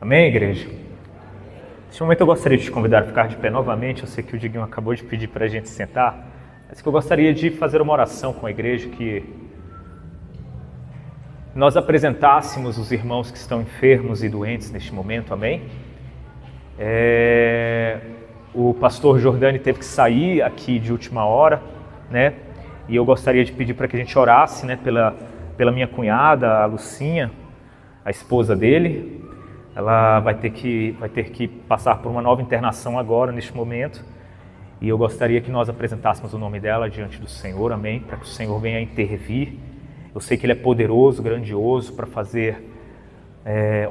Amém, igreja? Neste momento eu gostaria de te convidar a ficar de pé novamente. Eu sei que o Diguinho acabou de pedir para a gente sentar, mas que eu gostaria de fazer uma oração com a igreja, que nós apresentássemos os irmãos que estão enfermos e doentes neste momento, amém? O pastor Jordani teve que sair aqui de última hora, né? E eu gostaria de pedir para que a gente orasse, né, pela minha cunhada, a Lucinha, a esposa dele. Ela vai ter que passar por uma nova internação agora, neste momento. E eu gostaria que nós apresentássemos o nome dela diante do Senhor, amém? Para que o Senhor venha intervir. Eu sei que Ele é poderoso, grandioso, para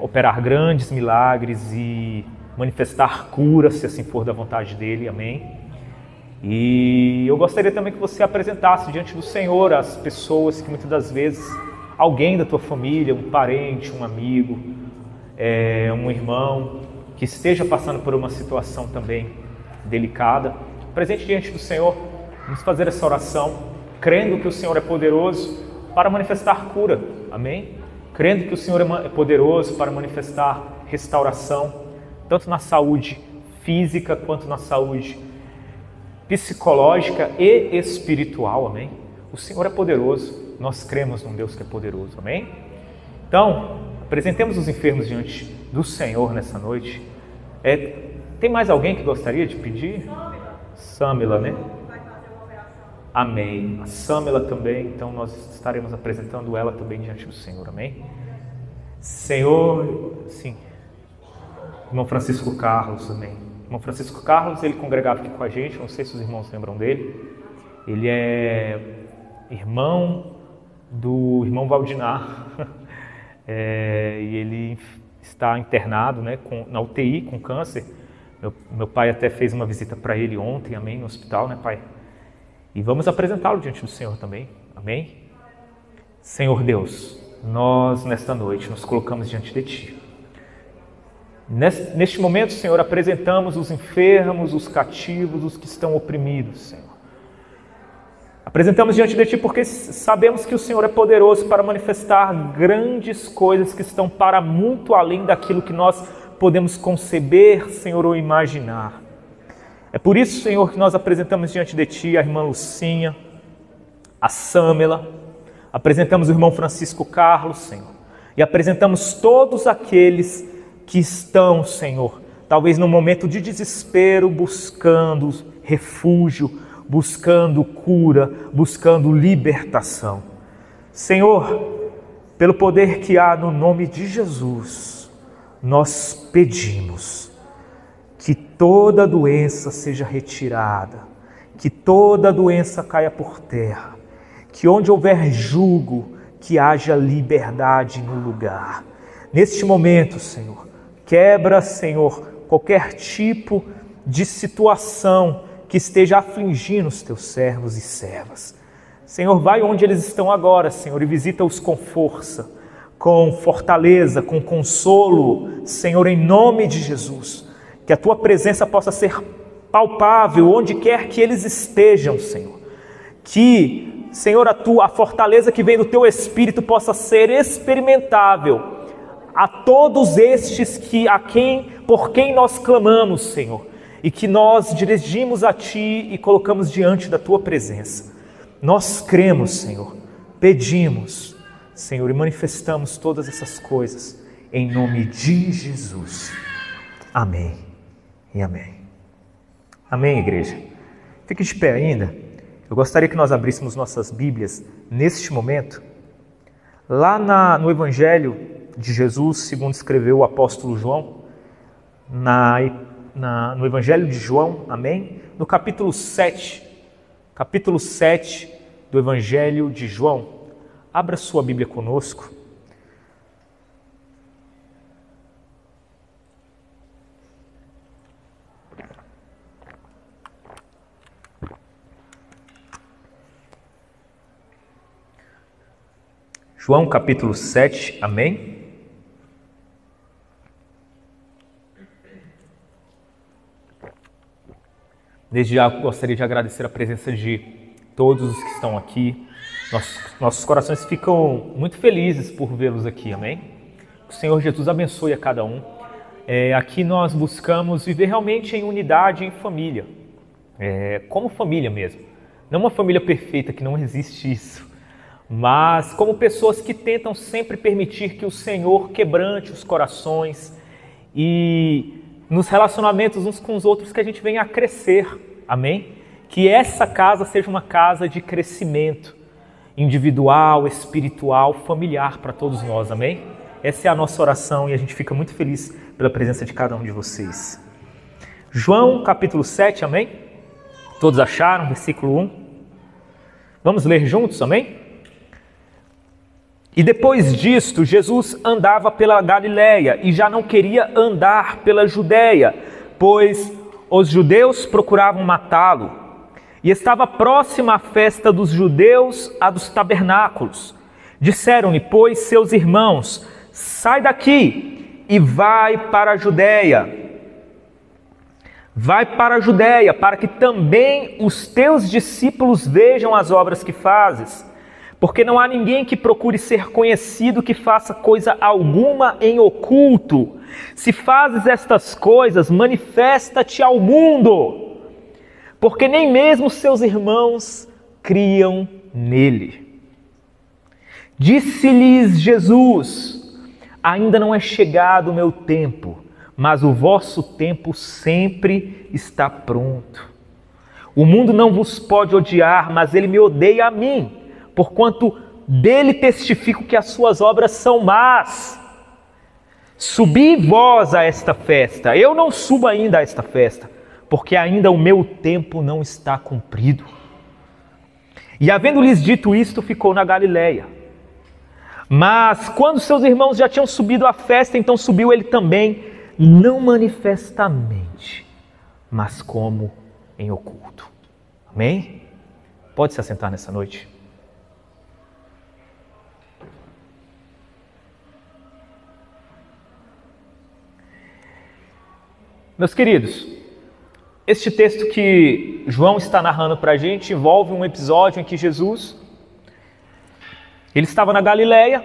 operar grandes milagres e manifestar cura, se assim for da vontade dEle, amém? E eu gostaria também que você apresentasse diante do Senhor as pessoas que muitas das vezes, alguém da tua família, um parente, um amigo, um irmão, que esteja passando por uma situação também delicada, presente diante do Senhor. Vamos fazer essa oração, crendo que o Senhor é poderoso para manifestar cura, amém? Crendo que o Senhor é poderoso para manifestar restauração, tanto na saúde física quanto na saúde psicológica e espiritual, amém? O Senhor é poderoso, nós cremos num Deus que é poderoso, amém? Então, apresentemos os enfermos diante do Senhor nessa noite. Tem mais alguém que gostaria de pedir? Sâmila, né? Amém. A Sâmila também, então nós estaremos apresentando ela também diante do Senhor, amém? Senhor, sim. Irmão Francisco Carlos, amém. Irmão Francisco Carlos, ele congregava aqui com a gente, não sei se os irmãos lembram dele. Ele é irmão do irmão Valdinar. E ele está internado, né, na UTI com câncer. Meu pai até fez uma visita para ele ontem, amém, no hospital, né, pai? E vamos apresentá-lo diante do Senhor também, amém? Senhor Deus, nós nesta noite nos colocamos diante de Ti. Neste momento, Senhor, apresentamos os enfermos, os cativos, os que estão oprimidos, Senhor. Apresentamos diante de Ti porque sabemos que o Senhor é poderoso para manifestar grandes coisas que estão para muito além daquilo que nós podemos conceber, Senhor, ou imaginar. É por isso, Senhor, que nós apresentamos diante de Ti a irmã Lucinha, a Sâmela, apresentamos o irmão Francisco Carlos, Senhor, e apresentamos todos aqueles que estão, Senhor, talvez num momento de desespero, buscando refúgio, buscando cura, buscando libertação. Senhor, pelo poder que há no nome de Jesus, nós pedimos que toda doença seja retirada, que toda doença caia por terra, que onde houver jugo, que haja liberdade no lugar. Neste momento, Senhor, quebra, Senhor, qualquer tipo de situação que esteja afligindo os Teus servos e servas. Senhor, vai onde eles estão agora, Senhor, e visita-os com força, com fortaleza, com consolo, Senhor, em nome de Jesus. Que a Tua presença possa ser palpável onde quer que eles estejam, Senhor. Que, Senhor, a fortaleza que vem do Teu Espírito possa ser experimentável a todos estes por quem nós clamamos, Senhor, e que nós dirigimos a Ti e colocamos diante da Tua presença. Nós cremos, Senhor, pedimos, Senhor, e manifestamos todas essas coisas em nome de Jesus. Amém e amém. Amém, igreja? Fique de pé ainda. Eu gostaria que nós abríssemos nossas Bíblias neste momento, lá no Evangelho de Jesus, segundo escreveu o apóstolo João, no Evangelho de João, amém? No capítulo 7 do Evangelho de João. Abra sua Bíblia conosco. João capítulo 7, amém? Desde já gostaria de agradecer a presença de todos os que estão aqui. Nossos corações ficam muito felizes por vê-los aqui, amém? Que o Senhor Jesus abençoe a cada um. aqui nós buscamos viver realmente em unidade, em família, como família mesmo. Não uma família perfeita, que não existe isso, mas como pessoas que tentam sempre permitir que o Senhor quebrante os corações e nos relacionamentos uns com os outros que a gente venha a crescer, amém? Que essa casa seja uma casa de crescimento individual, espiritual, familiar para todos nós, amém? Essa é a nossa oração e a gente fica muito feliz pela presença de cada um de vocês. João capítulo 7, amém? Todos acharam? Versículo 1. Vamos ler juntos, amém? E depois disto, Jesus andava pela Galileia e já não queria andar pela Judéia, pois os judeus procuravam matá-lo. E estava próxima a festa dos judeus, a dos tabernáculos. Disseram-lhe, pois, seus irmãos, sai daqui e vai para a Judéia. Vai para a Judéia, para que também os teus discípulos vejam as obras que fazes. Porque não há ninguém que procure ser conhecido que faça coisa alguma em oculto. Se fazes estas coisas, manifesta-te ao mundo. Porque nem mesmo seus irmãos criam nele. Disse-lhes Jesus, ainda não é chegado o meu tempo, mas o vosso tempo sempre está pronto. O mundo não vos pode odiar, mas ele me odeia a mim, porquanto dele testifico que as suas obras são más. Subi vós a esta festa, eu não subo ainda a esta festa, porque ainda o meu tempo não está cumprido. E havendo-lhes dito isto, ficou na Galileia. Mas quando seus irmãos já tinham subido à festa, então subiu ele também, não manifestamente, mas como em oculto. Amém? Pode se assentar nessa noite. Meus queridos, este texto que João está narrando para a gente envolve um episódio em que Jesus, ele estava na Galileia,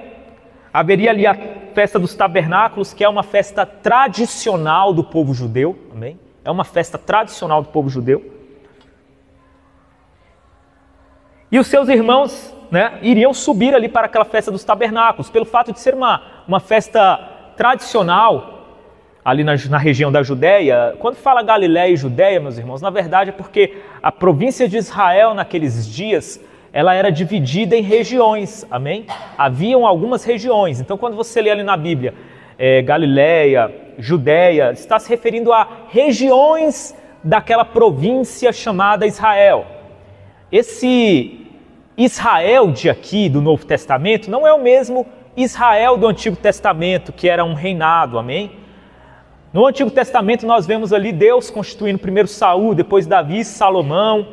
haveria ali a festa dos tabernáculos, que é uma festa tradicional do povo judeu, amém? É uma festa tradicional do povo judeu. E os seus irmãos, iriam subir ali para aquela festa dos tabernáculos, pelo fato de ser uma festa tradicional, ali na região da Judéia. Quando fala Galileia e Judéia, meus irmãos, na verdade é porque a província de Israel naqueles dias, ela era dividida em regiões, amém? Haviam algumas regiões. Então quando você lê ali na Bíblia, Galileia, Judéia, está se referindo a regiões daquela província chamada Israel. Esse Israel de aqui, do Novo Testamento, não é o mesmo Israel do Antigo Testamento, que era um reinado, amém? No Antigo Testamento nós vemos ali Deus constituindo primeiro Saul, depois Davi e Salomão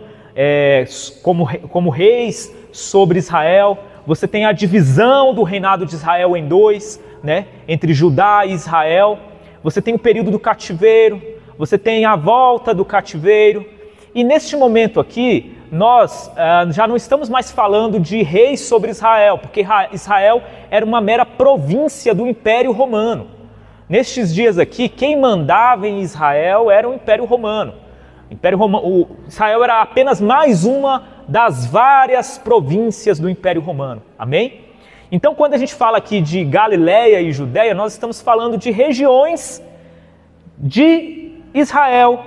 como reis sobre Israel. Você tem a divisão do reinado de Israel em dois, entre Judá e Israel. Você tem o período do cativeiro, você tem a volta do cativeiro. E neste momento aqui, nós já não estamos mais falando de reis sobre Israel, porque Israel era uma mera província do Império Romano. Nestes dias aqui, quem mandava em Israel era o Império Romano. Israel era apenas mais uma das várias províncias do Império Romano. Amém? Então, quando a gente fala aqui de Galileia e Judéia, nós estamos falando de regiões de Israel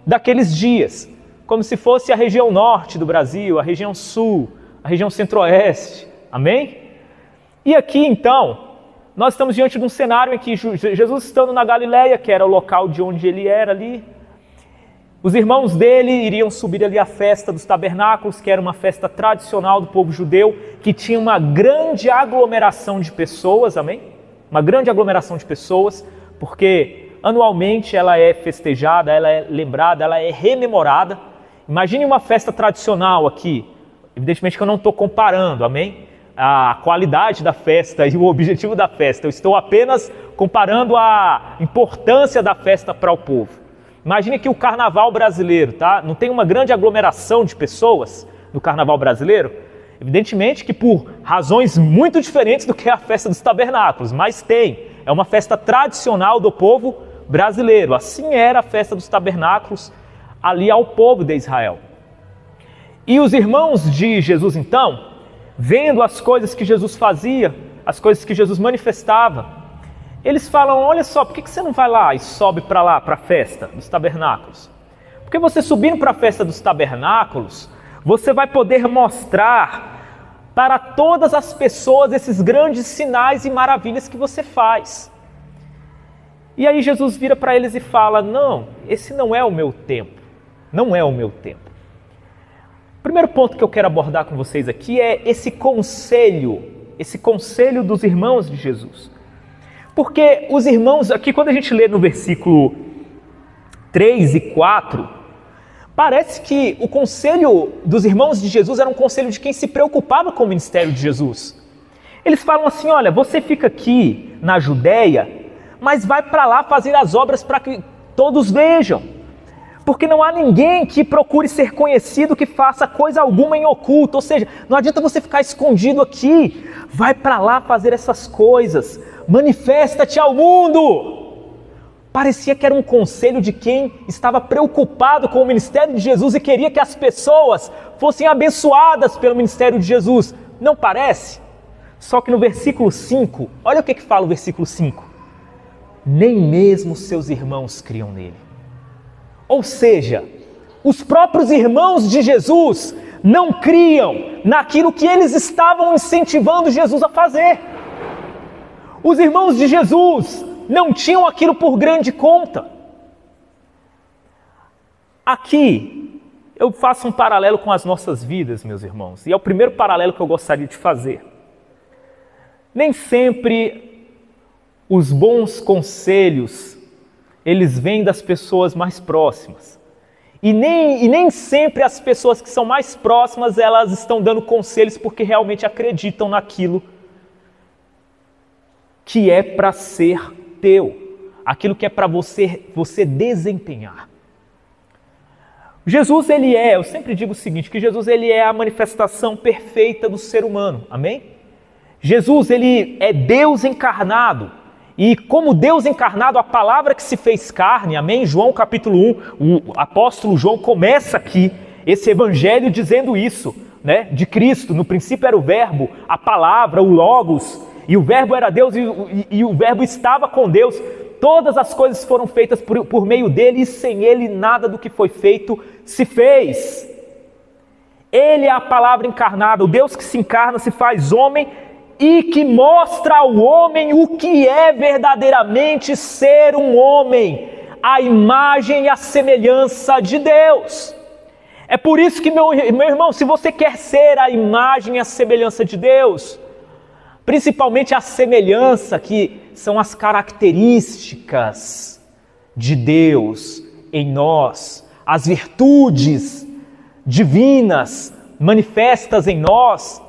daqueles dias. Como se fosse a região norte do Brasil, a região sul, a região centro-oeste. Amém? E aqui, então, nós estamos diante de um cenário em que Jesus estando na Galileia, que era o local de onde ele era ali, os irmãos dele iriam subir ali à festa dos tabernáculos, que era uma festa tradicional do povo judeu, que tinha uma grande aglomeração de pessoas, amém? Uma grande aglomeração de pessoas, porque anualmente ela é festejada, ela é lembrada, ela é rememorada. Imagine uma festa tradicional aqui, evidentemente que eu não estou comparando, amém? A qualidade da festa e o objetivo da festa. Eu estou apenas comparando a importância da festa para o povo. Imagine que o carnaval brasileiro, tá? Não tem uma grande aglomeração de pessoas no carnaval brasileiro? Evidentemente que por razões muito diferentes do que a festa dos tabernáculos, mas tem. É uma festa tradicional do povo brasileiro. Assim era a festa dos tabernáculos ali ao povo de Israel. E os irmãos de Jesus, então, vendo as coisas que Jesus fazia, as coisas que Jesus manifestava, eles falam: olha só, por que você não vai lá e sobe para lá, para a festa dos tabernáculos? Porque você subindo para a festa dos tabernáculos, você vai poder mostrar para todas as pessoas esses grandes sinais e maravilhas que você faz. E aí Jesus vira para eles e fala: não, esse não é o meu tempo. Não é o meu tempo. O primeiro ponto que eu quero abordar com vocês aqui é esse conselho dos irmãos de Jesus. Porque os irmãos, aqui quando a gente lê no versículo 3 e 4, parece que o conselho dos irmãos de Jesus era um conselho de quem se preocupava com o ministério de Jesus. Eles falam assim: olha, você fica aqui na Judéia, mas vai para lá fazer as obras para que todos vejam. Porque não há ninguém que procure ser conhecido que faça coisa alguma em oculto. Ou seja, não adianta você ficar escondido aqui. Vai para lá fazer essas coisas. Manifesta-te ao mundo. Parecia que era um conselho de quem estava preocupado com o ministério de Jesus e queria que as pessoas fossem abençoadas pelo ministério de Jesus. Não parece? Só que no versículo 5, olha o que fala o versículo 5. Nem mesmo seus irmãos criam nele. Ou seja, os próprios irmãos de Jesus não criam naquilo que eles estavam incentivando Jesus a fazer. Os irmãos de Jesus não tinham aquilo por grande conta. Aqui eu faço um paralelo com as nossas vidas, meus irmãos, e é o primeiro paralelo que eu gostaria de fazer. Nem sempre os bons conselhos eles vêm das pessoas mais próximas. E nem sempre as pessoas que são mais próximas, elas estão dando conselhos porque realmente acreditam naquilo que é para ser teu, aquilo que é para você desempenhar. Jesus, eu sempre digo o seguinte, que Jesus ele é a manifestação perfeita do ser humano, amém? Jesus, ele é Deus encarnado. E como Deus encarnado, a palavra que se fez carne, amém? João capítulo 1, o apóstolo João começa aqui esse evangelho dizendo isso, né? De Cristo, no princípio era o verbo, a palavra, o logos, e o verbo era Deus e o verbo estava com Deus. Todas as coisas foram feitas por meio dele e sem ele nada do que foi feito se fez. Ele é a palavra encarnada, o Deus que se encarna, se faz homem e que mostra ao homem o que é verdadeiramente ser um homem, a imagem e a semelhança de Deus. É por isso que, meu irmão, se você quer ser a imagem e a semelhança de Deus, principalmente a semelhança, que são as características de Deus em nós, as virtudes divinas manifestas em nós,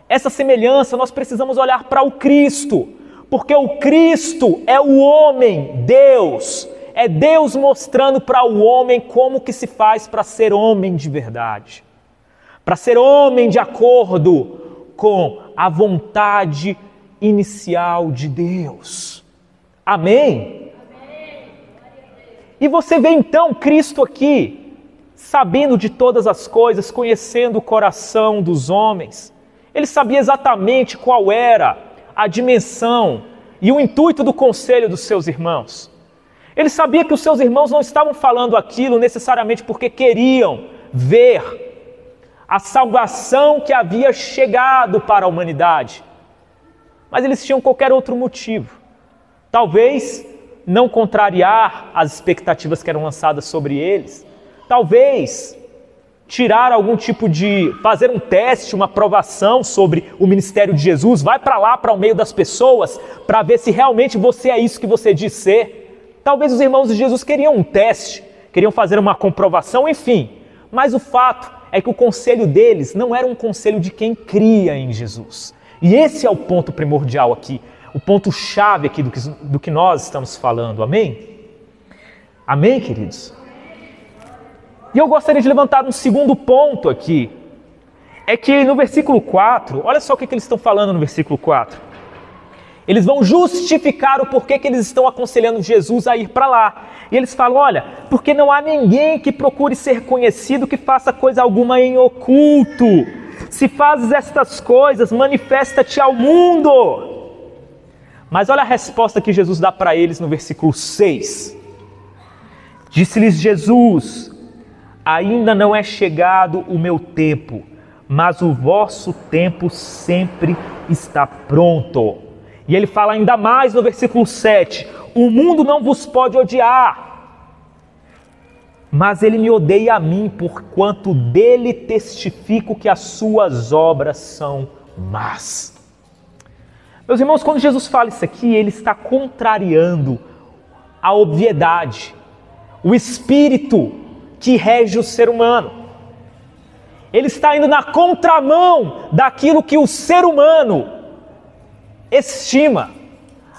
essa semelhança nós precisamos olhar para o Cristo, porque o Cristo é o homem, Deus, é Deus mostrando para o homem como que se faz para ser homem de verdade, para ser homem de acordo com a vontade inicial de Deus. Amém? E você vê então Cristo aqui, sabendo de todas as coisas, conhecendo o coração dos homens. Ele sabia exatamente qual era a dimensão e o intuito do conselho dos seus irmãos. Ele sabia que os seus irmãos não estavam falando aquilo necessariamente porque queriam ver a salvação que havia chegado para a humanidade. Mas eles tinham qualquer outro motivo. Talvez não contrariar as expectativas que eram lançadas sobre eles. Talvez tirar algum tipo de, fazer um teste, uma provação sobre o ministério de Jesus, vai para lá, para o meio das pessoas, para ver se realmente você é isso que você diz ser. Talvez os irmãos de Jesus queriam um teste, queriam fazer uma comprovação, enfim. Mas o fato é que o conselho deles não era um conselho de quem cria em Jesus. E esse é o ponto primordial aqui, o ponto-chave aqui do que nós estamos falando, amém? Amém, queridos? E eu gostaria de levantar um segundo ponto aqui, é que no versículo 4, olha só o que eles estão falando no versículo 4. Eles vão justificar o porquê que eles estão aconselhando Jesus a ir para lá. E eles falam, olha, porque não há ninguém que procure ser conhecido que faça coisa alguma em oculto. Se fazes estas coisas, manifesta-te ao mundo. Mas olha a resposta que Jesus dá para eles no versículo 6. Disse-lhes Jesus, ainda não é chegado o meu tempo, mas o vosso tempo sempre está pronto. E ele fala ainda mais no versículo 7, o mundo não vos pode odiar, mas ele me odeia a mim, porquanto dele testifico que as suas obras são más. Meus irmãos, quando Jesus fala isso aqui, ele está contrariando a obviedade, o espírito que rege o ser humano. Ele está indo na contramão daquilo que o ser humano estima,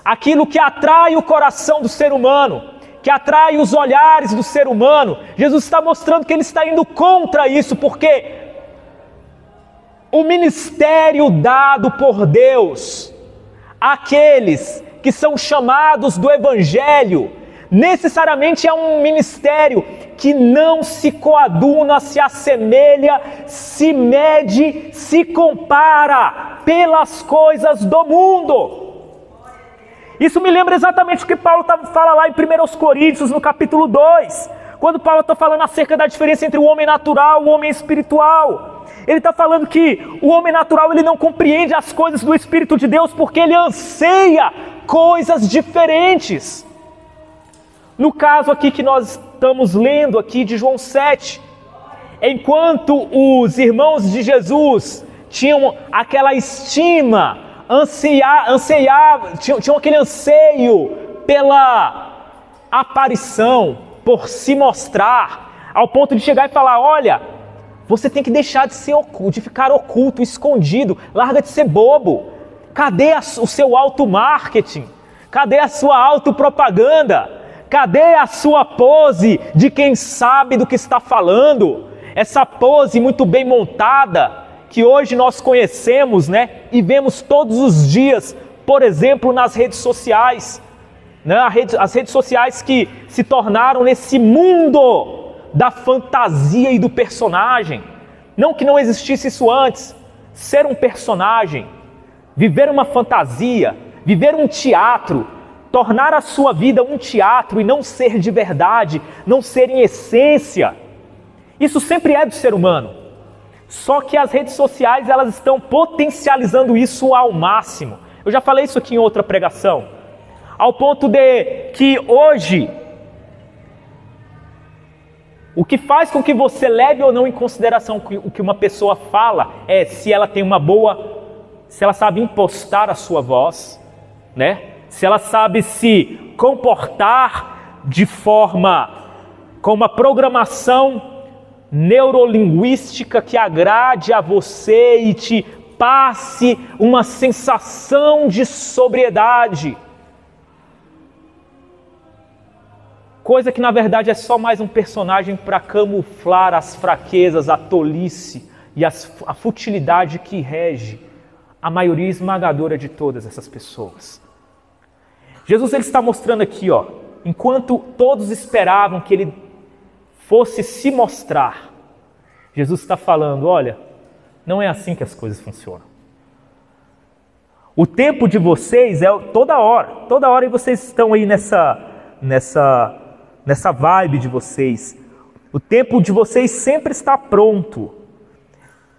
aquilo que atrai o coração do ser humano, que atrai os olhares do ser humano. Jesus está mostrando que ele está indo contra isso, porque o ministério dado por Deus àqueles que são chamados do Evangelho necessariamente é um ministério que não se coaduna, se assemelha, se mede, se compara pelas coisas do mundo. Isso me lembra exatamente o que Paulo fala lá em 1 Coríntios, no capítulo 2, quando Paulo está falando acerca da diferença entre o homem natural e o homem espiritual. Ele está falando que o homem natural ele não compreende as coisas do Espírito de Deus porque ele anseia coisas diferentes. No caso aqui que nós estamos lendo aqui de João 7, enquanto os irmãos de Jesus tinham aquela estima, tinham aquele anseio pela aparição, por se mostrar, ao ponto de chegar e falar, olha, você tem que deixar de ficar oculto, escondido, larga de ser bobo. Cadê o seu auto-marketing? Cadê a sua autopropaganda? Cadê a sua pose de quem sabe do que está falando? Essa pose muito bem montada que hoje nós conhecemos, né? E vemos todos os dias, por exemplo, nas redes sociais. Né? As redes sociais que se tornaram nesse mundo da fantasia e do personagem. Não que não existisse isso antes. Ser um personagem, viver uma fantasia, viver um teatro, tornar a sua vida um teatro e não ser de verdade, não ser em essência. Isso sempre é do ser humano. Só que as redes sociais elas estão potencializando isso ao máximo. Eu já falei isso aqui em outra pregação. Ao ponto de que hoje, o que faz com que você leve ou não em consideração o que uma pessoa fala é se ela tem se ela sabe impostar a sua voz, né? Se ela sabe se comportar de forma com uma programação neurolinguística que agrade a você e te passe uma sensação de sobriedade. Coisa que na verdade é só mais um personagem para camuflar as fraquezas, a tolice e a futilidade que rege a maioria esmagadora de todas essas pessoas. Jesus ele está mostrando aqui, enquanto todos esperavam que ele fosse se mostrar, Jesus está falando, olha, não é assim que as coisas funcionam. O tempo de vocês é toda hora e vocês estão aí nessa vibe de vocês. O tempo de vocês sempre está pronto.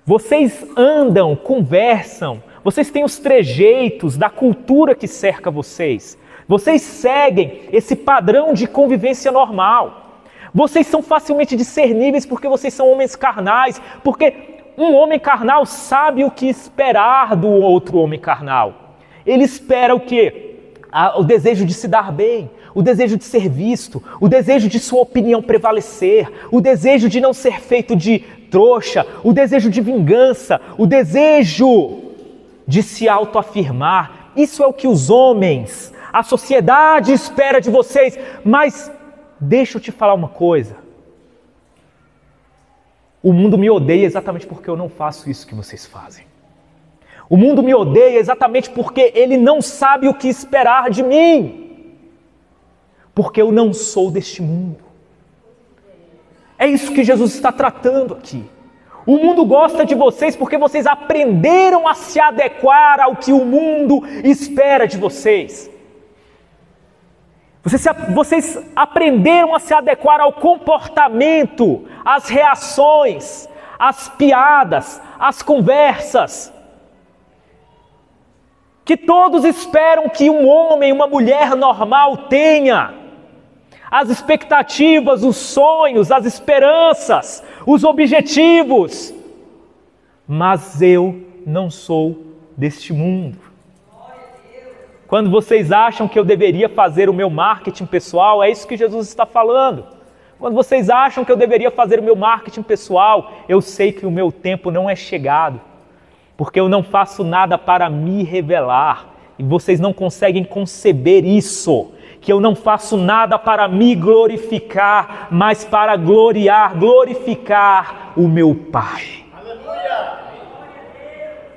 Vocês andam, conversam, vocês têm os trejeitos da cultura que cerca vocês. Vocês seguem esse padrão de convivência normal. Vocês são facilmente discerníveis porque vocês são homens carnais. Porque um homem carnal sabe o que esperar do outro homem carnal. Ele espera o quê? O desejo de se dar bem, o desejo de ser visto, o desejo de sua opinião prevalecer, o desejo de não ser feito de trouxa, o desejo de vingança, o desejo de se autoafirmar. Isso é o que os homens, a sociedade espera de vocês. Mas deixa eu te falar uma coisa. O mundo me odeia exatamente porque eu não faço isso que vocês fazem. O mundo me odeia exatamente porque ele não sabe o que esperar de mim. Porque eu não sou deste mundo. É isso que Jesus está tratando aqui. O mundo gosta de vocês porque vocês aprenderam a se adequar ao que o mundo espera de vocês. Vocês aprenderam a se adequar ao comportamento, às reações, às piadas, às conversas que todos esperam que um homem, uma mulher normal tenha. As expectativas, os sonhos, as esperanças, os objetivos. Mas eu não sou deste mundo. Quando vocês acham que eu deveria fazer o meu marketing pessoal, é isso que Jesus está falando. Quando vocês acham que eu deveria fazer o meu marketing pessoal, eu sei que o meu tempo não é chegado. Porque eu não faço nada para me revelar. E vocês não conseguem conceber isso. Que eu não faço nada para me glorificar, mas para glorificar o meu Pai. Aleluia!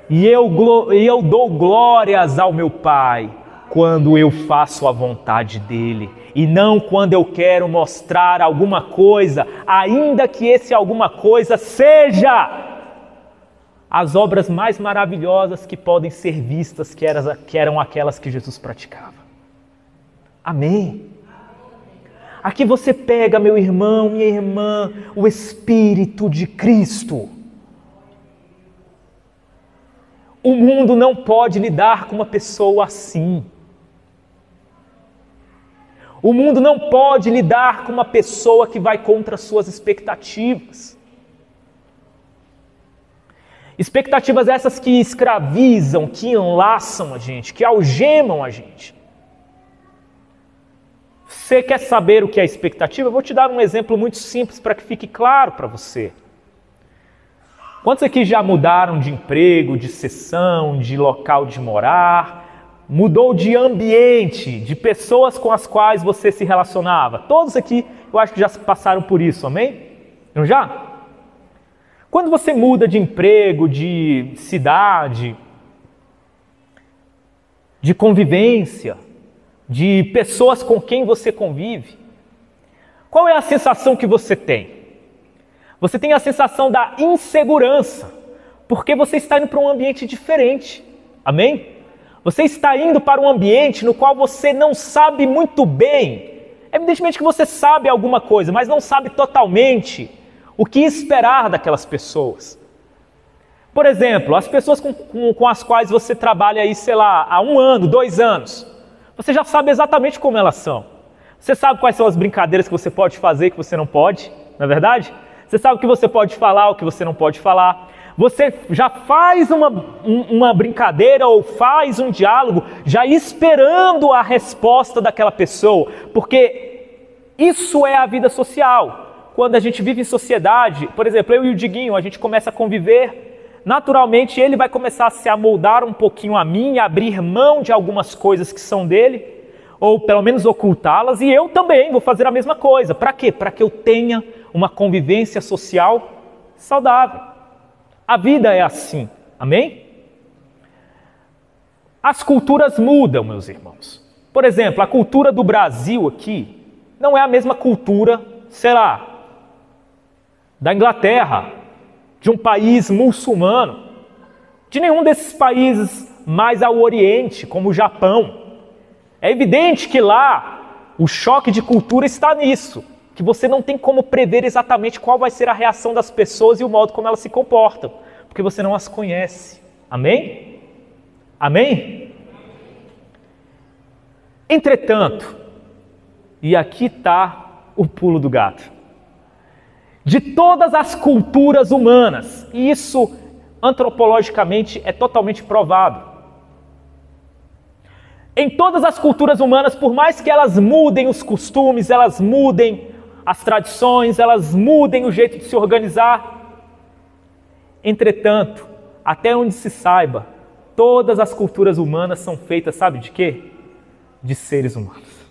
E eu dou glórias ao meu Pai quando eu faço a vontade dEle. E não quando eu quero mostrar alguma coisa, ainda que esse alguma coisa seja as obras mais maravilhosas que podem ser vistas, que eram aquelas que Jesus praticava. Amém? Aqui você pega, meu irmão, minha irmã, o Espírito de Cristo. O mundo não pode lidar com uma pessoa assim. O mundo não pode lidar com uma pessoa que vai contra suas expectativas. Expectativas essas que escravizam, que enlaçam a gente, que algemam a gente. Você quer saber o que é expectativa? Eu vou te dar um exemplo muito simples para que fique claro para você. Quantos aqui já mudaram de emprego, de seção, de local de morar? Mudou de ambiente, de pessoas com as quais você se relacionava? Todos aqui, eu acho que já passaram por isso, amém? Não já? Quando você muda de emprego, de cidade, de convivência, de pessoas com quem você convive, qual é a sensação que você tem? Você tem a sensação da insegurança, porque você está indo para um ambiente diferente, amém? Você está indo para um ambiente no qual você não sabe muito bem, evidentemente que você sabe alguma coisa, mas não sabe totalmente o que esperar daquelas pessoas. Por exemplo, as pessoas com as quais você trabalha aí, sei lá, há 1 ano, 2 anos, você já sabe exatamente como elas são. Você sabe quais são as brincadeiras que você pode fazer e que você não pode, não é verdade? Você sabe o que você pode falar, o que você não pode falar. Você já faz uma brincadeira ou faz um diálogo já esperando a resposta daquela pessoa, porque isso é a vida social. Quando a gente vive em sociedade, por exemplo, eu e o Diguinho, a gente começa a conviver, naturalmente ele vai começar a se amoldar um pouquinho a mim, abrir mão de algumas coisas que são dele, ou pelo menos ocultá-las, e eu também vou fazer a mesma coisa. Para quê? Para que eu tenha uma convivência social saudável. A vida é assim, amém? As culturas mudam, meus irmãos. Por exemplo, a cultura do Brasil aqui não é a mesma cultura, sei lá, da Inglaterra, de um país muçulmano, de nenhum desses países mais ao Oriente, como o Japão. É evidente que lá o choque de cultura está nisso, que você não tem como prever exatamente qual vai ser a reação das pessoas e o modo como elas se comportam, porque você não as conhece. Amém? Amém? Entretanto, e aqui está o pulo do gato, de todas as culturas humanas, e isso antropologicamente é totalmente provado, em todas as culturas humanas, por mais que elas mudem os costumes, elas mudem as tradições, elas mudem o jeito de se organizar, entretanto, até onde se saiba, todas as culturas humanas são feitas, sabe de quê? De seres humanos.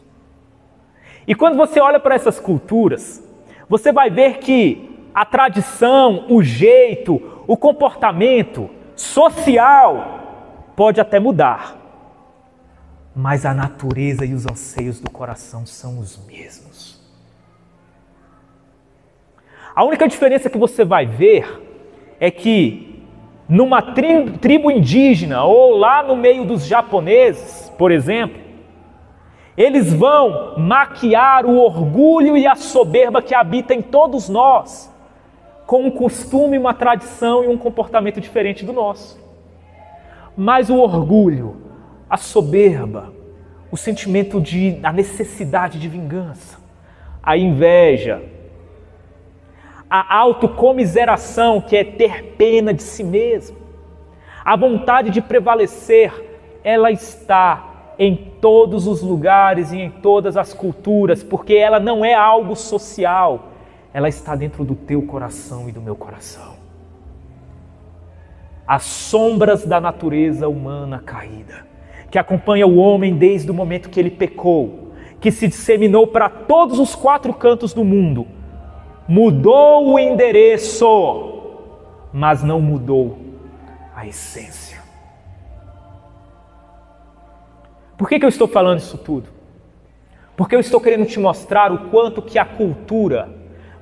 E quando você olha para essas culturas, você vai ver que a tradição, o jeito, o comportamento social pode até mudar, mas a natureza e os anseios do coração são os mesmos. A única diferença que você vai ver é que numa tribo indígena ou lá no meio dos japoneses, por exemplo, eles vão maquiar o orgulho e a soberba que habita em todos nós, com um costume, uma tradição e um comportamento diferente do nosso. Mas o orgulho, a soberba, o sentimento a necessidade de vingança, a inveja, a autocomiseração, que é ter pena de si mesmo, a vontade de prevalecer, ela está em todos os lugares e em todas as culturas, porque ela não é algo social, ela está dentro do teu coração e do meu coração. As sombras da natureza humana caída, que acompanha o homem desde o momento que ele pecou, que se disseminou para todos os 4 cantos do mundo, mudou o endereço, mas não mudou a essência. Por que eu estou falando isso tudo? Porque eu estou querendo te mostrar o quanto que a cultura,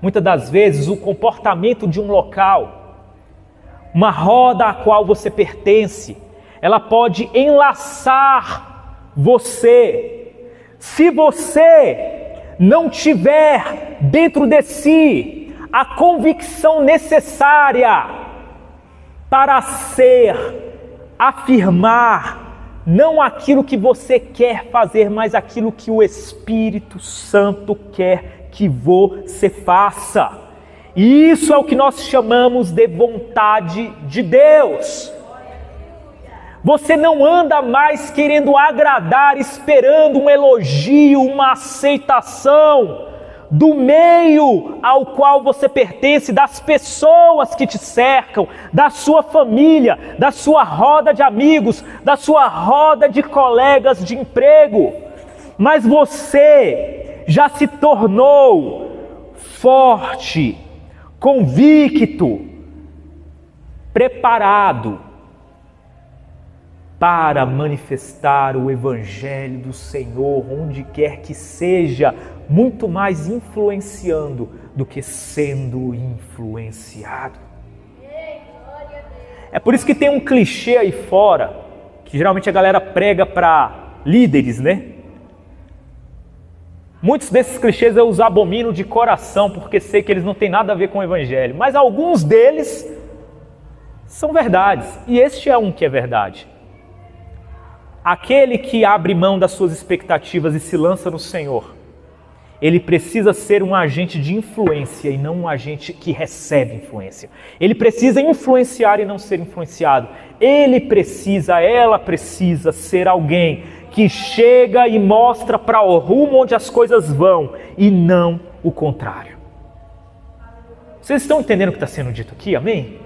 muitas das vezes o comportamento de um local, uma roda a qual você pertence, ela pode enlaçar você. Se você não tiver dentro de si a convicção necessária para afirmar não aquilo que você quer fazer, mas aquilo que o Espírito Santo quer que você faça. E isso é o que nós chamamos de vontade de Deus. Você não anda mais querendo agradar, esperando um elogio, uma aceitação do meio ao qual você pertence, das pessoas que te cercam, da sua família, da sua roda de amigos, da sua roda de colegas de emprego. Mas você já se tornou forte, convicto, preparado para manifestar o Evangelho do Senhor, onde quer que seja, muito mais influenciando do que sendo influenciado. É por isso que tem um clichê aí fora, que geralmente a galera prega para líderes, né? Muitos desses clichês eu os abomino de coração, porque sei que eles não têm nada a ver com o Evangelho, mas alguns deles são verdades, e este é um que é verdade. Aquele que abre mão das suas expectativas e se lança no Senhor, ele precisa ser um agente de influência e não um agente que recebe influência. Ele precisa influenciar e não ser influenciado. Ela precisa ser alguém que chega e mostra para o rumo onde as coisas vão e não o contrário. Vocês estão entendendo o que está sendo dito aqui? Amém?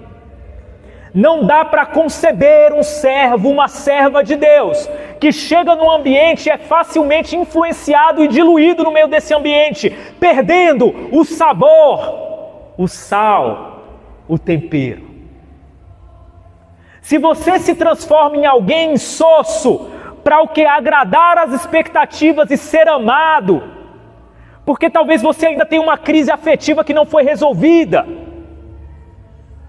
Não dá para conceber um servo, uma serva de Deus, que chega num ambiente e é facilmente influenciado e diluído no meio desse ambiente, perdendo o sabor, o sal, o tempero. Se você se transforma em alguém insosso, para o que agradar as expectativas e ser amado, porque talvez você ainda tenha uma crise afetiva que não foi resolvida.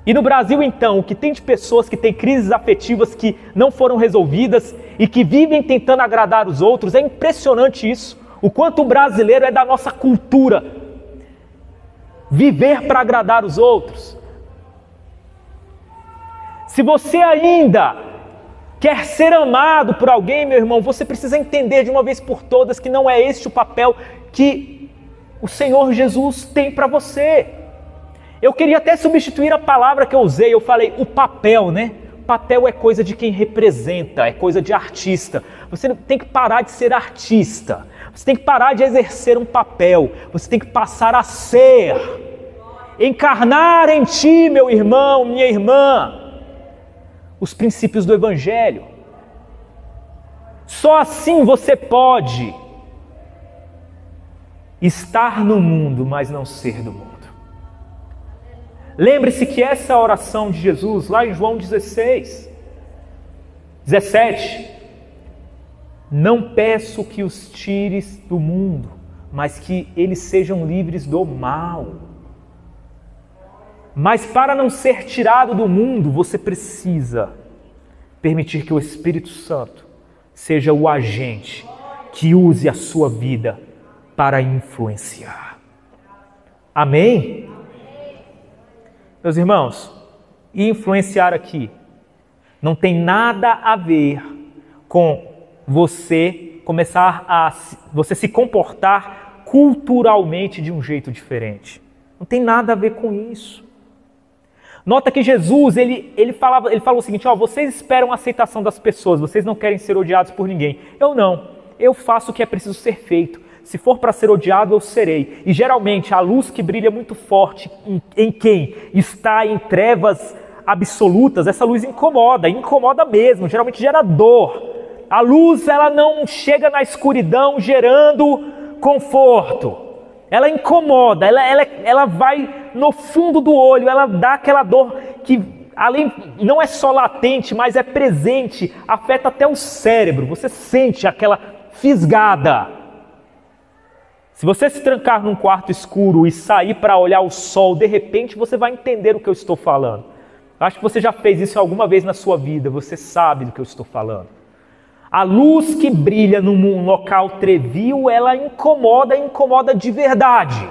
E no Brasil, então, o que tem de pessoas que têm crises afetivas que não foram resolvidas e que vivem tentando agradar os outros, é impressionante isso. O quanto o brasileiro é da nossa cultura. Viver para agradar os outros. Se você ainda quer ser amado por alguém, meu irmão, você precisa entender de uma vez por todas que não é este o papel que o Senhor Jesus tem para você. Eu queria até substituir a palavra que eu usei, eu falei o papel, né? Papel é coisa de quem representa, é coisa de artista. Você tem que parar de ser artista, você tem que parar de exercer um papel, você tem que passar a ser, encarnar em ti, meu irmão, minha irmã, os princípios do Evangelho. Só assim você pode estar no mundo, mas não ser do mundo. Lembre-se que essa oração de Jesus, lá em João 16, 17. Não peço que os tires do mundo, mas que eles sejam livres do mal. Mas para não ser tirado do mundo, você precisa permitir que o Espírito Santo seja o agente que use a sua vida para influenciar. Amém? Meus irmãos, influenciar aqui não tem nada a ver com você você se comportar culturalmente de um jeito diferente. Não tem nada a ver com isso. Nota que Jesus, ele falou o seguinte, vocês esperam a aceitação das pessoas, vocês não querem ser odiados por ninguém. Eu não, eu faço o que é preciso ser feito. Se for para ser odiado, eu serei. E geralmente a luz que brilha muito forte em quem está em trevas absolutas, essa luz incomoda mesmo, geralmente gera dor. A luz, ela não chega na escuridão gerando conforto. Ela incomoda, ela vai no fundo do olho, ela dá aquela dor que não é só latente, mas é presente, afeta até o cérebro. Você sente aquela fisgada. Se você se trancar num quarto escuro e sair para olhar o sol, de repente você vai entender o que eu estou falando. Acho que você já fez isso alguma vez na sua vida, você sabe do que eu estou falando. A luz que brilha num local trevio, ela incomoda de verdade.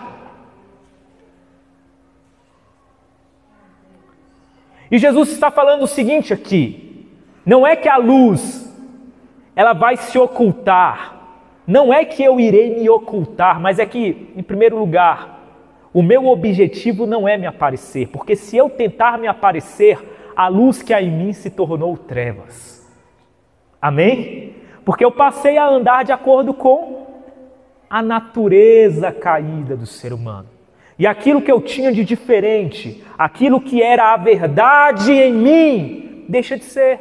E Jesus está falando o seguinte aqui, não é que a luz, ela vai se ocultar, não é que eu irei me ocultar, mas é que, em primeiro lugar, o meu objetivo não é me aparecer, porque se eu tentar me aparecer, a luz que há em mim se tornou trevas. Amém? Porque eu passei a andar de acordo com a natureza caída do ser humano. E aquilo que eu tinha de diferente, aquilo que era a verdade em mim, deixa de ser.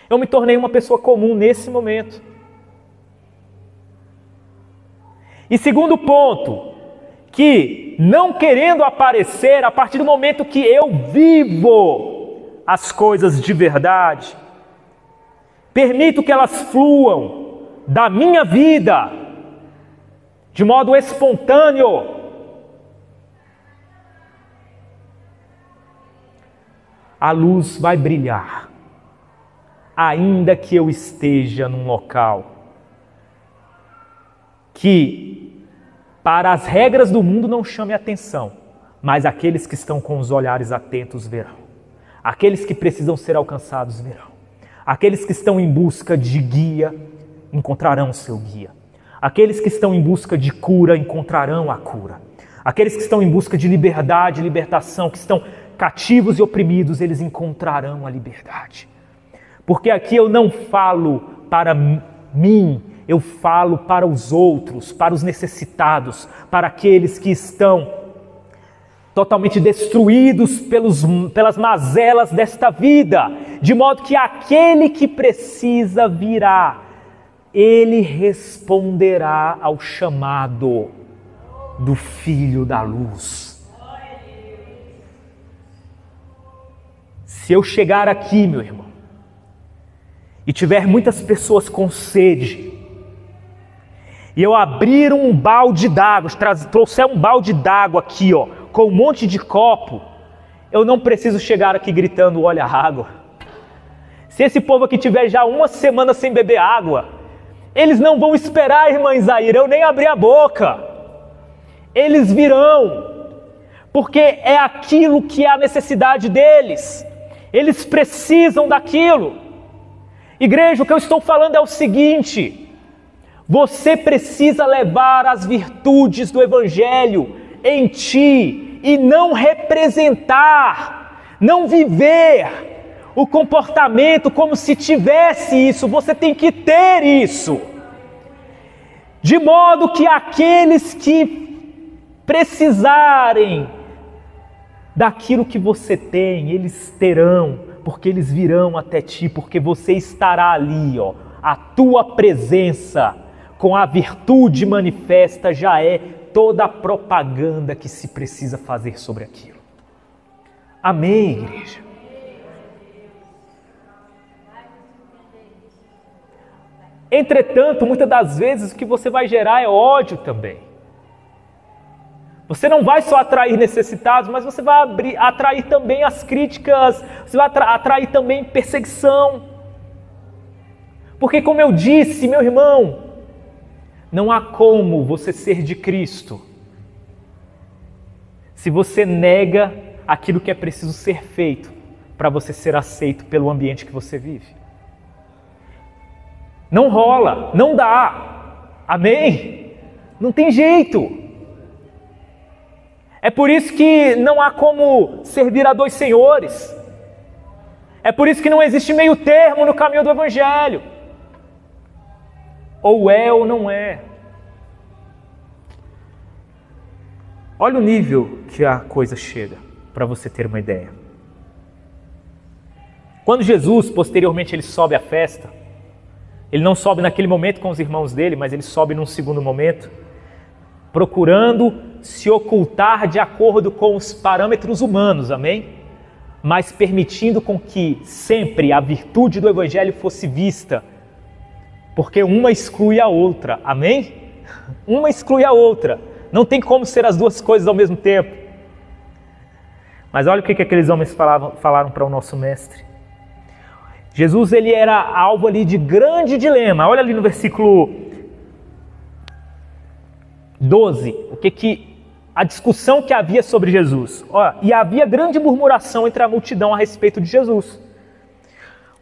Eu me tornei uma pessoa comum nesse momento. E segundo ponto, que não querendo aparecer, a partir do momento que eu vivo as coisas de verdade, permito que elas fluam da minha vida de modo espontâneo. A luz vai brilhar, ainda que eu esteja num local que, para as regras do mundo, não chame atenção, mas aqueles que estão com os olhares atentos verão. Aqueles que precisam ser alcançados verão. Aqueles que estão em busca de guia, encontrarão o seu guia. Aqueles que estão em busca de cura, encontrarão a cura. Aqueles que estão em busca de liberdade, libertação, que estão cativos e oprimidos, eles encontrarão a liberdade. Porque aqui eu não falo para mim, eu falo para os outros, para os necessitados, para aqueles que estão totalmente destruídos pelas mazelas desta vida, de modo que aquele que precisa virá, ele responderá ao chamado do Filho da Luz. Se eu chegar aqui, meu irmão, e tiver muitas pessoas com sede, e eu abrir um balde d'água, trouxer um balde d'água aqui, com um monte de copo, eu não preciso chegar aqui gritando, olha a água. Se esse povo aqui tiver já uma semana sem beber água, eles não vão esperar, irmã Isaíra, eu nem abrir a boca. Eles virão, porque é aquilo que é a necessidade deles. Eles precisam daquilo. Igreja, o que eu estou falando é o seguinte: você precisa levar as virtudes do Evangelho em ti e não representar, não viver o comportamento como se tivesse isso. Você tem que ter isso. De modo que aqueles que precisarem daquilo que você tem, eles terão, porque eles virão até ti, porque você estará ali, a tua presença com a virtude manifesta já é toda a propaganda que se precisa fazer sobre aquilo. Amém, igreja? Entretanto, muitas das vezes o que você vai gerar é ódio também. Você não vai só atrair necessitados, mas você vai atrair também as críticas, você vai atrair também perseguição. Porque, como eu disse, meu irmão, não há como você ser de Cristo se você nega aquilo que é preciso ser feito para você ser aceito pelo ambiente que você vive. Não rola, não dá. Amém? Não tem jeito. É por isso que não há como servir a dois senhores. É por isso que não existe meio termo no caminho do Evangelho. Ou é ou não é. Olha o nível que a coisa chega, para você ter uma ideia. Quando Jesus, posteriormente, ele sobe à festa, ele não sobe naquele momento com os irmãos dele, mas ele sobe num segundo momento, procurando se ocultar de acordo com os parâmetros humanos, amém? Mas permitindo com que sempre a virtude do Evangelho fosse vista, porque uma exclui a outra, amém? Uma exclui a outra, não tem como ser as duas coisas ao mesmo tempo. Mas olha o que aqueles homens falaram para o nosso mestre. Jesus, ele era alvo ali de grande dilema. Olha ali no versículo 12, a discussão que havia sobre Jesus. E havia grande murmuração entre a multidão a respeito de Jesus.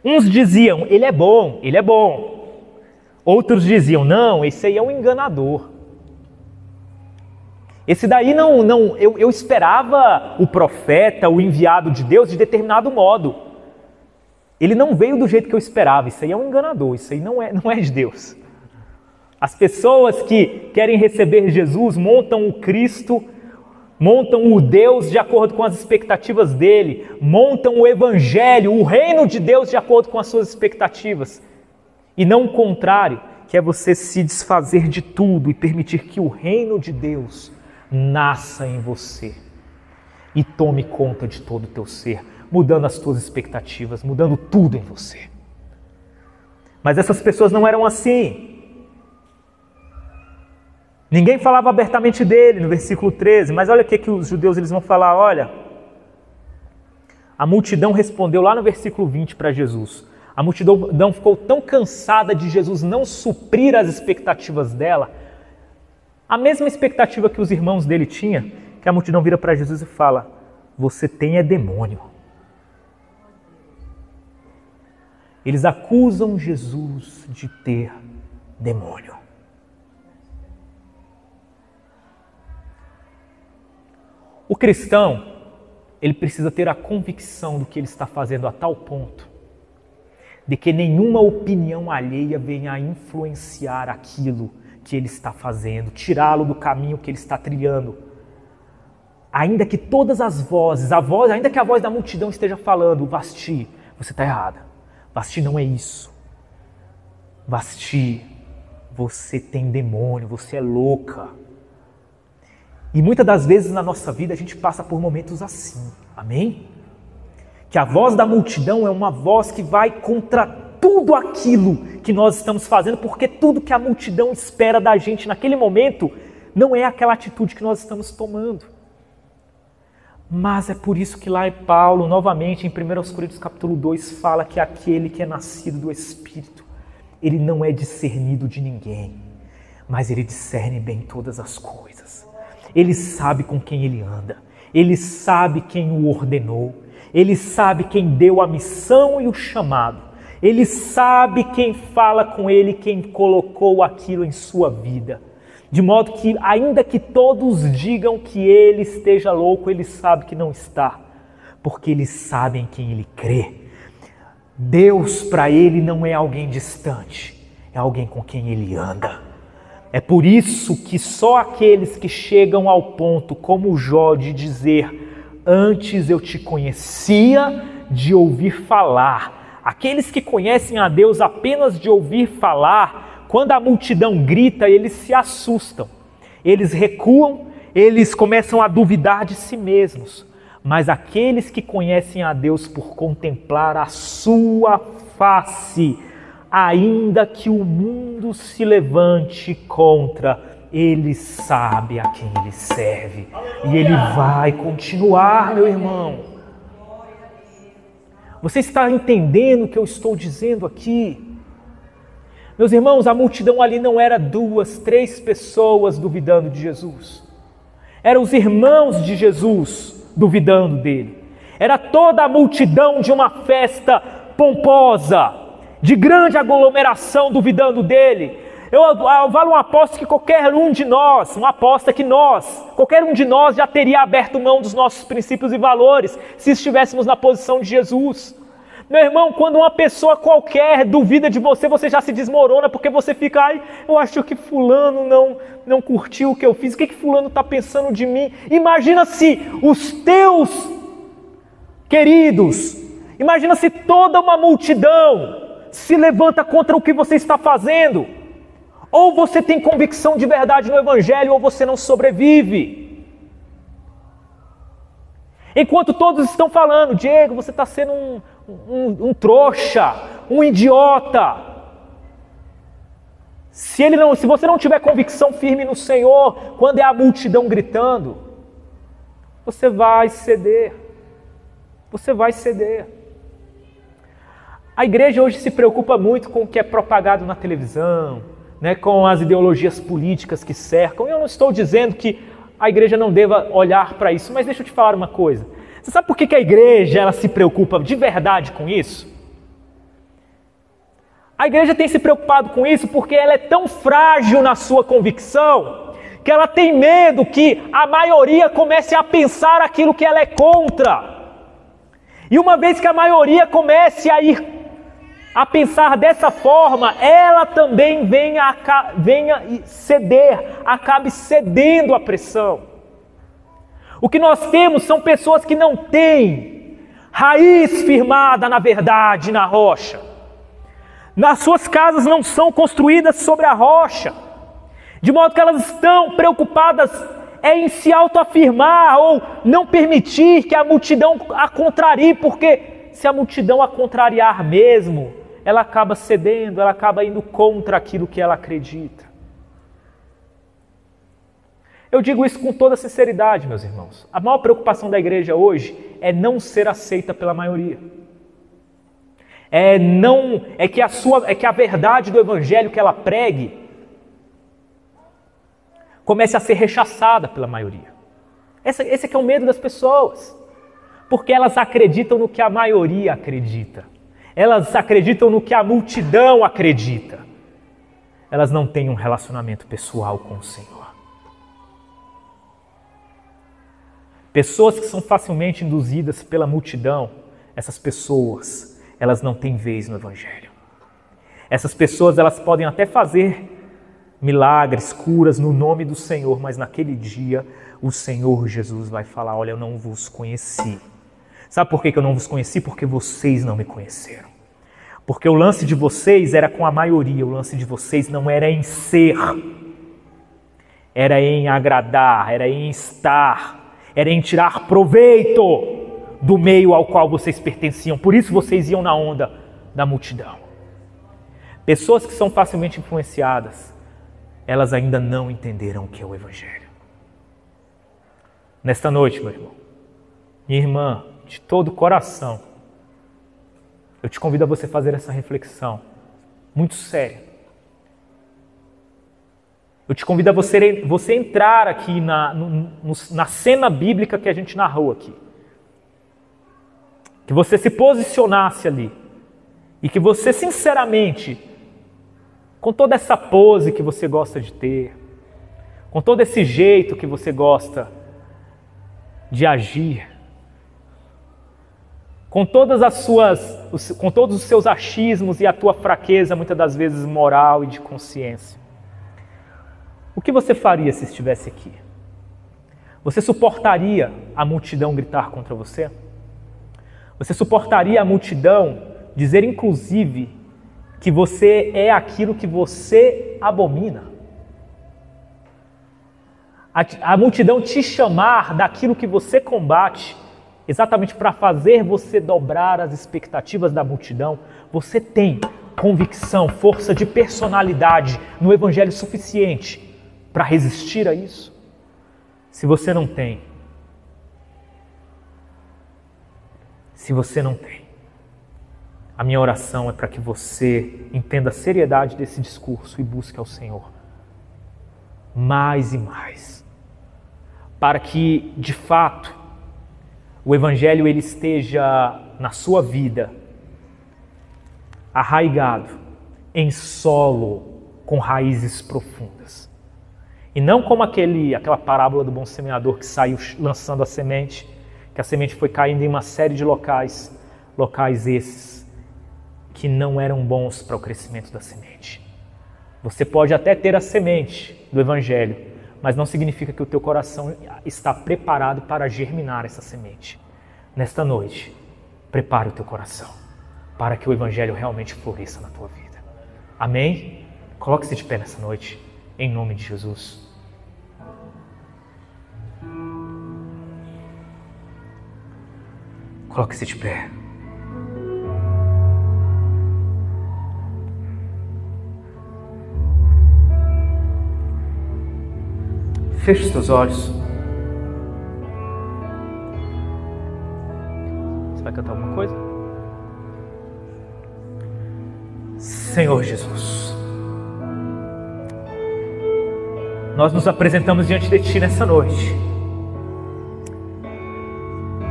Uns diziam, ele é bom, ele é bom. Outros diziam, não, esse aí é um enganador. Esse daí eu esperava o profeta, o enviado de Deus de determinado modo. Ele não veio do jeito que eu esperava, isso aí é um enganador, isso aí não é de Deus. As pessoas que querem receber Jesus montam o Cristo, montam o Deus de acordo com as expectativas dele, montam o Evangelho, o reino de Deus de acordo com as suas expectativas. E não o contrário, que é você se desfazer de tudo e permitir que o reino de Deus nasça em você e tome conta de todo o teu ser, mudando as tuas expectativas, mudando tudo em você. Mas essas pessoas não eram assim. Ninguém falava abertamente dele, no versículo 13, mas olha o que os judeus eles vão falar, olha. A multidão respondeu lá no versículo 20 para Jesus. A multidão ficou tão cansada de Jesus não suprir as expectativas dela, a mesma expectativa que os irmãos dele tinham, que a multidão vira para Jesus e fala, você tem demônio. Eles acusam Jesus de ter demônio. O cristão, ele precisa ter a convicção do que ele está fazendo a tal ponto de que nenhuma opinião alheia venha a influenciar aquilo que ele está fazendo, tirá-lo do caminho que ele está trilhando. Ainda que todas as vozes, ainda que a voz da multidão esteja falando, Vasti, você está errada. Vasti não é isso. Vasti, você tem demônio, você é louca. E muitas das vezes na nossa vida a gente passa por momentos assim, amém? Que a voz da multidão é uma voz que vai contra tudo aquilo que nós estamos fazendo, porque tudo que a multidão espera da gente naquele momento não é aquela atitude que nós estamos tomando. Mas é por isso que lá em Paulo, novamente em 1 Coríntios capítulo 2, fala que aquele que é nascido do Espírito, ele não é discernido de ninguém, mas ele discerne bem todas as coisas. Ele sabe com quem ele anda, ele sabe quem o ordenou, ele sabe quem deu a missão e o chamado, ele sabe quem fala com ele, quem colocou aquilo em sua vida. De modo que, ainda que todos digam que ele esteja louco, ele sabe que não está, porque ele sabe em quem ele crê. Deus para ele não é alguém distante, é alguém com quem ele anda. É por isso que só aqueles que chegam ao ponto, como Jó, de dizer, antes eu te conhecia de ouvir falar, aqueles que conhecem a Deus apenas de ouvir falar, quando a multidão grita, eles se assustam, eles recuam, eles começam a duvidar de si mesmos. Mas aqueles que conhecem a Deus por contemplar a sua face, ainda que o mundo se levante contra, ele sabe a quem ele serve. E ele vai continuar, meu irmão. Você está entendendo o que eu estou dizendo aqui? Meus irmãos, a multidão ali não era 2, 3 pessoas duvidando de Jesus. Eram os irmãos de Jesus duvidando dele. Era toda a multidão de uma festa pomposa, de grande aglomeração duvidando dele. Eu valo uma aposta que qualquer um de nós já teria aberto mão dos nossos princípios e valores se estivéssemos na posição de Jesus. Meu irmão, quando uma pessoa qualquer duvida de você, você já se desmorona, porque você fica, eu acho que fulano não curtiu o que eu fiz, o que fulano está pensando de mim? Imagina se os teus queridos, imagina se toda uma multidão se levanta contra o que você está fazendo. Ou você tem convicção de verdade no Evangelho, ou você não sobrevive. Enquanto todos estão falando, Diego, você está sendo um trouxa, um idiota. Se você não tiver convicção firme no Senhor, quando é a multidão gritando, você vai ceder. Você vai ceder. A igreja hoje se preocupa muito com o que é propagado na televisão, com as ideologias políticas que cercam. Eu não estou dizendo que a igreja não deva olhar para isso, mas deixa eu te falar uma coisa. Você sabe por que a igreja ela se preocupa de verdade com isso? A igreja tem se preocupado com isso porque ela é tão frágil na sua convicção que ela tem medo que a maioria comece a pensar aquilo que ela é contra. E uma vez que a maioria comece a pensar dessa forma, ela também venha ceder, acabe cedendo à pressão. O que nós temos são pessoas que não têm raiz firmada na verdade, na rocha. Nas suas casas não são construídas sobre a rocha, de modo que elas estão preocupadas em se autoafirmar ou não permitir que a multidão a contrarie, porque se a multidão a contrariar mesmo, ela acaba cedendo, ela acaba indo contra aquilo que ela acredita. Eu digo isso com toda sinceridade, meus irmãos. A maior preocupação da igreja hoje é não ser aceita pela maioria. É que a verdade do evangelho que ela pregue comece a ser rechaçada pela maioria. Esse é que é o medo das pessoas. Porque elas acreditam no que a maioria acredita. Elas acreditam no que a multidão acredita. Elas não têm um relacionamento pessoal com o Senhor. Pessoas que são facilmente induzidas pela multidão, essas pessoas, elas não têm vez no Evangelho. Essas pessoas, elas podem até fazer milagres, curas no nome do Senhor, mas naquele dia o Senhor Jesus vai falar, olha, eu não vos conheci. Sabe por que eu não vos conheci? Porque vocês não me conheceram. Porque o lance de vocês era com a maioria, o lance de vocês não era em ser, era em agradar, era em estar, era em tirar proveito do meio ao qual vocês pertenciam. Por isso vocês iam na onda da multidão. Pessoas que são facilmente influenciadas, elas ainda não entenderam o que é o Evangelho. Nesta noite, meu irmão, minha irmã, de todo o coração, eu te convido a você fazer essa reflexão muito séria. Eu te convido a você entrar aqui na cena bíblica que a gente narrou aqui. Que você se posicionasse ali. E que você, sinceramente, com toda essa pose que você gosta de ter, com todo esse jeito que você gosta de agir, com todos os seus achismos e a tua fraqueza, muitas das vezes moral e de consciência, o que você faria se estivesse aqui? Você suportaria a multidão gritar contra você? Você suportaria a multidão dizer, inclusive, que você é aquilo que você abomina? A multidão te chamar daquilo que você combate, exatamente para fazer você dobrar as expectativas da multidão? Você tem convicção, força de personalidade no Evangelho suficiente para resistir a isso? Se você não tem, a minha oração é para que você entenda a seriedade desse discurso e busque ao Senhor mais e mais, para que, de fato, o Evangelho ele esteja na sua vida, arraigado em solo com raízes profundas. E não como aquela parábola do bom semeador que saiu lançando a semente, que a semente foi caindo em uma série de locais esses que não eram bons para o crescimento da semente. Você pode até ter a semente do Evangelho, mas não significa que o teu coração está preparado para germinar essa semente. Nesta noite, prepare o teu coração para que o Evangelho realmente floresça na tua vida. Amém? Coloque-se de pé nessa noite, em nome de Jesus. Coloque-se de pé. Feche os teus olhos. Você vai cantar alguma coisa? Senhor Jesus, nós nos apresentamos diante de Ti nessa noite.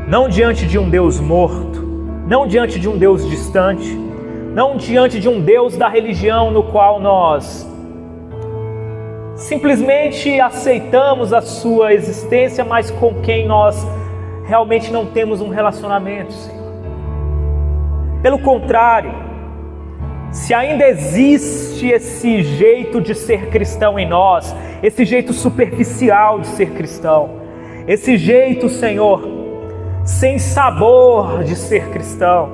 Não diante de um Deus morto, não diante de um Deus distante, não diante de um Deus da religião no qual nós simplesmente aceitamos a sua existência, mas com quem nós realmente não temos um relacionamento, Senhor. Pelo contrário, se ainda existe esse jeito de ser cristão em nós, esse jeito superficial de ser cristão, esse jeito, Senhor, sem sabor de ser cristão,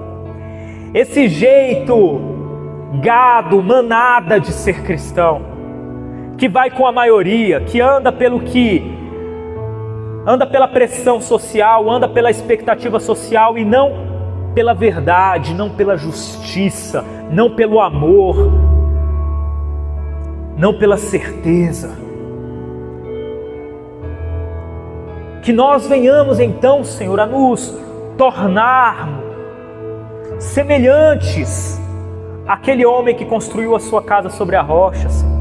esse jeito gado, manada de ser cristão, que vai com a maioria, que anda pela pressão social, anda pela expectativa social e não pela verdade, não pela justiça, não pelo amor, não pela certeza. Que nós venhamos então, Senhor, a nos tornarmos semelhantes àquele homem que construiu a sua casa sobre a rocha, Senhor.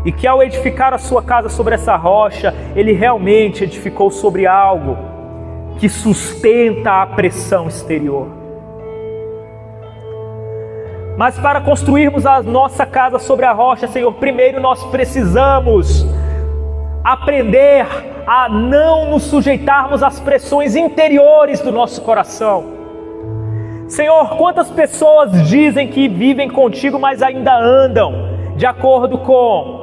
E que ao edificar a sua casa sobre essa rocha, ele realmente edificou sobre algo que sustenta a pressão exterior. Mas para construirmos a nossa casa sobre a rocha, Senhor, primeiro nós precisamos aprender a não nos sujeitarmos às pressões interiores do nosso coração. Senhor, quantas pessoas dizem que vivem contigo, mas ainda andam de acordo com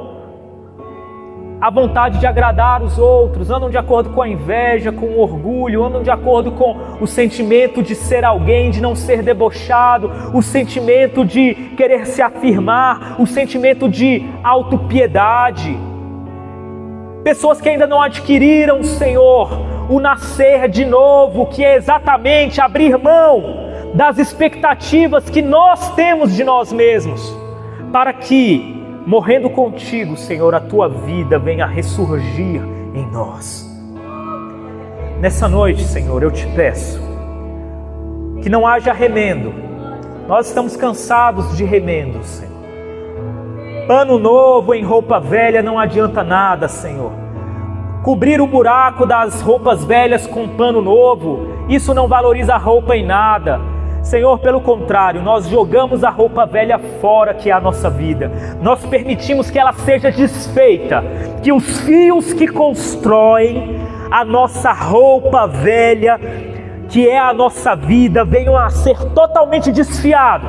a vontade de agradar os outros, andam de acordo com a inveja, com o orgulho, andam de acordo com o sentimento de ser alguém, de não ser debochado, o sentimento de querer se afirmar, o sentimento de autopiedade. Pessoas que ainda não adquiriram, Senhor, o nascer de novo, que é exatamente abrir mão das expectativas que nós temos de nós mesmos, para que, morrendo contigo, Senhor, a tua vida venha a ressurgir em nós. Nessa noite, Senhor, eu te peço que não haja remendo. Nós estamos cansados de remendos, Senhor. Pano novo em roupa velha não adianta nada, Senhor. Cobrir o buraco das roupas velhas com pano novo, isso não valoriza a roupa em nada. Senhor, pelo contrário, nós jogamos a roupa velha fora, que é a nossa vida. Nós permitimos que ela seja desfeita, que os fios que constroem a nossa roupa velha, que é a nossa vida, venham a ser totalmente desfiados,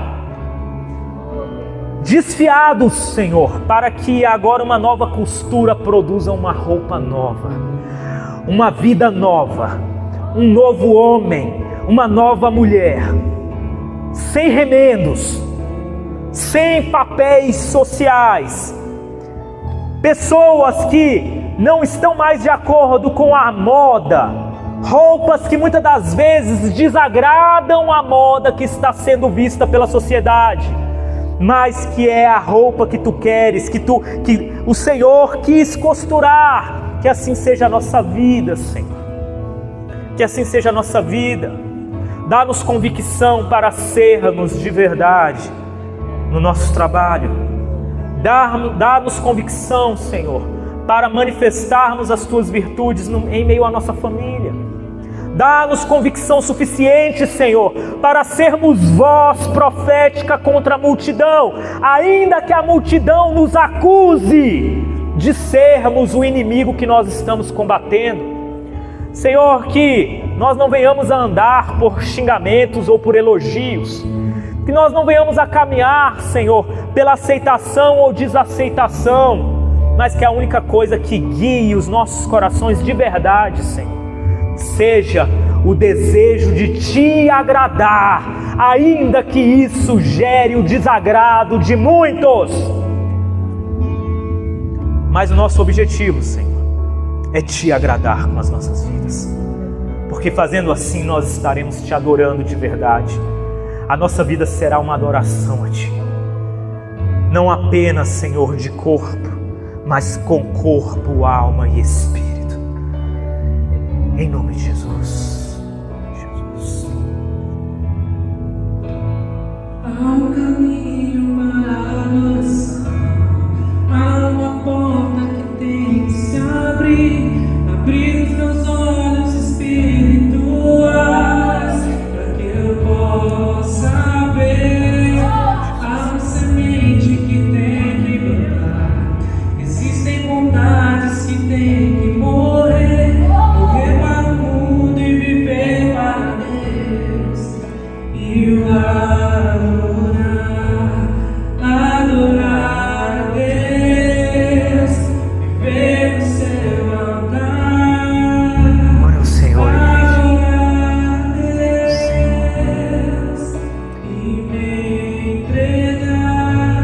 Senhor, para que agora uma nova costura produza uma roupa nova, uma vida nova, um novo homem, uma nova mulher, sem remendos, sem papéis sociais, pessoas que não estão mais de acordo com a moda, roupas que muitas das vezes desagradam a moda que está sendo vista pela sociedade, mas que é a roupa que tu queres, que o Senhor quis costurar. Que assim seja a nossa vida, Senhor. Que assim seja a nossa vida. Dá-nos convicção para sermos de verdade no nosso trabalho. Dá-nos convicção, Senhor, para manifestarmos as tuas virtudes em meio à nossa família. Dá-nos convicção suficiente, Senhor, para sermos voz profética contra a multidão, ainda que a multidão nos acuse de sermos o inimigo que nós estamos combatendo. Senhor, que nós não venhamos a andar por xingamentos ou por elogios, que nós não venhamos a caminhar, Senhor, pela aceitação ou desaceitação, mas que a única coisa que guie os nossos corações de verdade, Senhor, seja o desejo de Te agradar, ainda que isso gere o desagrado de muitos. Mas o nosso objetivo, Senhor, é Te agradar com as nossas vidas, porque fazendo assim nós estaremos Te adorando de verdade. A nossa vida será uma adoração a Ti, não apenas, Senhor, de corpo, mas com corpo, alma e espírito. Em nome de Jesus. Jesus. Há um caminho para a adoração, há uma porta que tem que se abrir. Abrir os meus olhos espirituais, para que eu possa ver a semente que tem que brotar. Existem vontades que têm que morrer para o mundo e viver para Deus. E o adorar a Deus, viver no seu altar. Ora ao Senhor, Adorar a Deus e me entregar.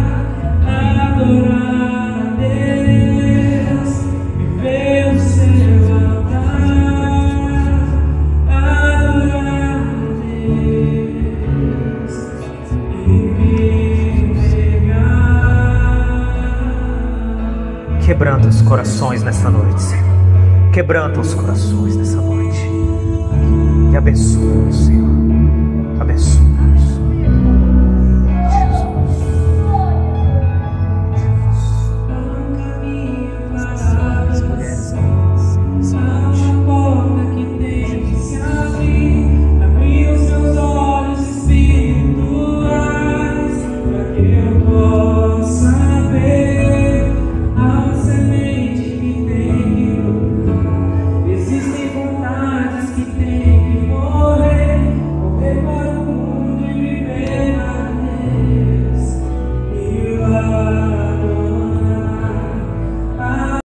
Adorar a Deus, viver no seu altar. Adorar a Deus e me entregar. quebranta os corações nessa noite, Senhor. Quebranta os corações nessa noite e abençoa, Senhor.